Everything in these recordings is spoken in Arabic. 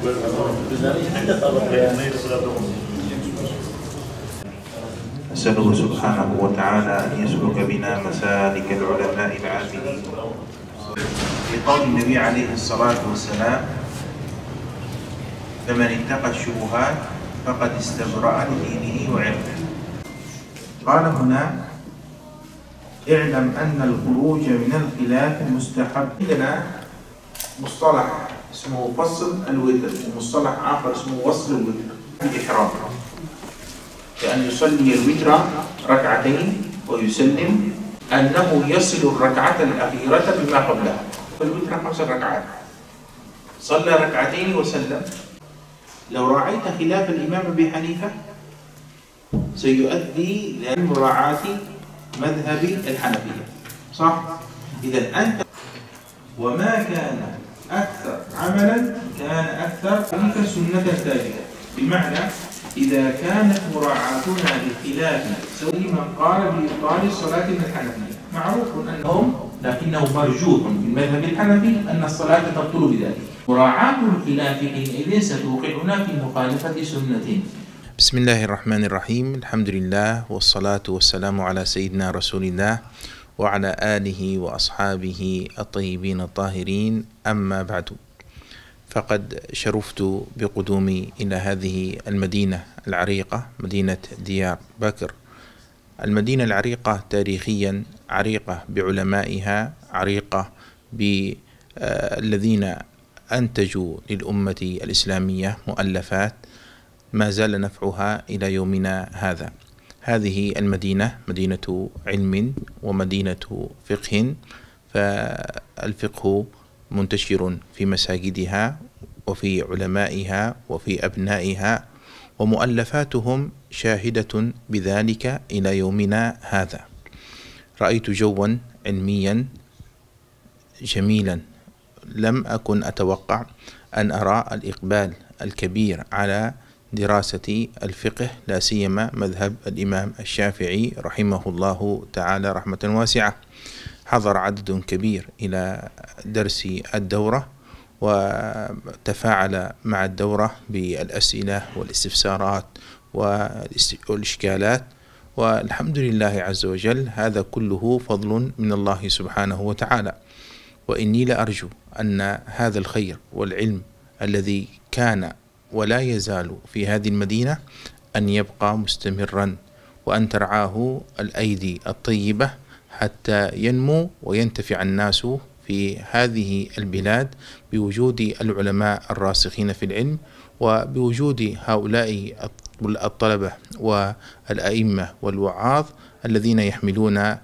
أسأله سبحانه وتعالى أن يسلك بنا مسالك العلماء العاملين. في قول النبي عليه الصلاة والسلام: فمن اتقى الشبهات فقد استبرأ لدينه وعرضه. قال هنا: اعلم أن الخروج من الخلاف مستحب. عندنا مصطلح اسمه فصل الوتر، ومصطلح آخر اسمه وصل الوتر بالإحرام، كأن يصلي الوتر ركعتين ويسلم، أنه يصل الركعة الأخيرة بما قبلها. الوتر 5 ركعات، صلى ركعتين وسلم. لو راعيت خلاف الإمام أبي حنيفة سيؤدي لمراعاة مذهب الحنفية، صح؟ إذا أنت وما كان أكثر عملا كان أكثر تلك سنة ثابتة، بمعنى إذا كانت مراعاتنا لخلاف سوي من قال بإبطال الصلاة من الحنفية، معروف أنهم لكنه مرجوح في المذهب الحنفي أن الصلاة تبطل بذلك. مراعاة الخلاف حينئذ ستوقعنا في مخالفة سنة. بسم الله الرحمن الرحيم. الحمد لله والصلاة والسلام على سيدنا رسول الله وعلى آله وأصحابه الطيبين الطاهرين، أما بعد، فقد شرفت بقدومي إلى هذه المدينة العريقة، مدينة ديار بكر. المدينة العريقة تاريخيا عريقة بعلمائها، عريقة بالذين أنتجوا للأمة الإسلامية مؤلفات ما زال نفعها إلى يومنا هذا. هذه المدينة مدينة علم ومدينة فقه، فالفقه منتشر في مساجدها وفي علمائها وفي أبنائها، ومؤلفاتهم شاهدة بذلك إلى يومنا هذا. رأيت جوا علميا جميلا لم أكن أتوقع أن أرى الإقبال الكبير على دراسة الفقه، لا سيما مذهب الإمام الشافعي رحمه الله تعالى رحمة واسعة. حضر عدد كبير إلى درس الدورة وتفاعل مع الدورة بالأسئلة والاستفسارات والإشكالات، والحمد لله عز وجل. هذا كله فضل من الله سبحانه وتعالى، وإني لأرجو أن هذا الخير والعلم الذي كان ولا يزال في هذه المدينة أن يبقى مستمرا، وأن ترعاه الأيدي الطيبة حتى ينمو وينتفع الناس في هذه البلاد بوجود العلماء الراسخين في العلم، وبوجود هؤلاء الطلبة والأئمة والوعاظ الذين يحملون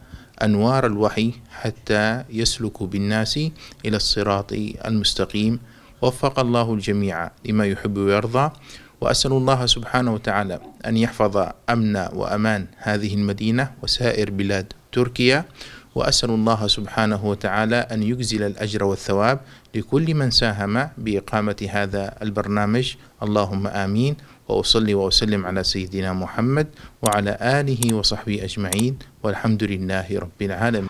أنوار الوحي حتى يسلكوا بالناس إلى الصراط المستقيم. وفق الله الجميع لما يحب ويرضى، وأسأل الله سبحانه وتعالى أن يحفظ أمن وأمان هذه المدينة وسائر بلاد تركيا، وأسأل الله سبحانه وتعالى أن يجزل الأجر والثواب لكل من ساهم بإقامة هذا البرنامج، اللهم آمين. وأصلي وأسلم على سيدنا محمد وعلى آله وصحبه أجمعين، والحمد لله رب العالمين.